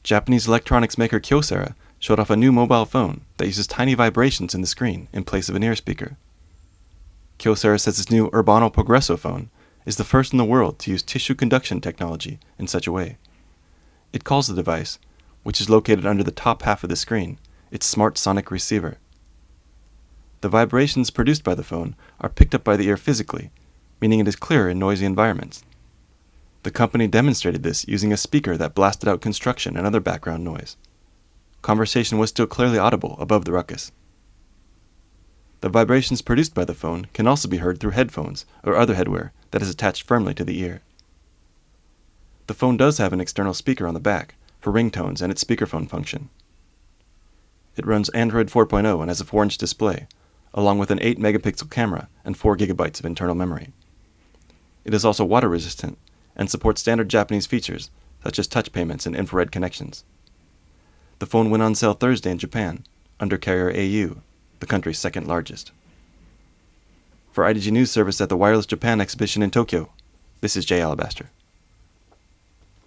Japanese electronics maker Kyocera showed off a new mobile phone that uses tiny vibrations in the screen in place of an ear speaker. Kyocera says its new Urbano Progresso phone is the first in the world to use tissue conduction technology in such a way. It calls the device, which is located under the top half of the screen, its smart sonic receiver. The vibrations produced by the phone are picked up by the ear physically, meaning it is clear in noisy environments. The company demonstrated this using a speaker that blasted out construction and other background noise. Conversation was still clearly audible above the ruckus. The vibrations produced by the phone can also be heard through headphones or other headwear that is attached firmly to the ear. The phone does have an external speaker on the back for ringtones and its speakerphone function. It runs Android 4.0 and has a 4-inch display, along with an 8-megapixel camera and 4 gigabytes of internal memory. It is also water resistant and supports standard Japanese features such as touch payments and infrared connections. The phone went on sale Thursday in Japan, under carrier au, the country's second largest. For IDG News Service at the Wireless Japan exhibition in Tokyo, this is Jay Alabaster.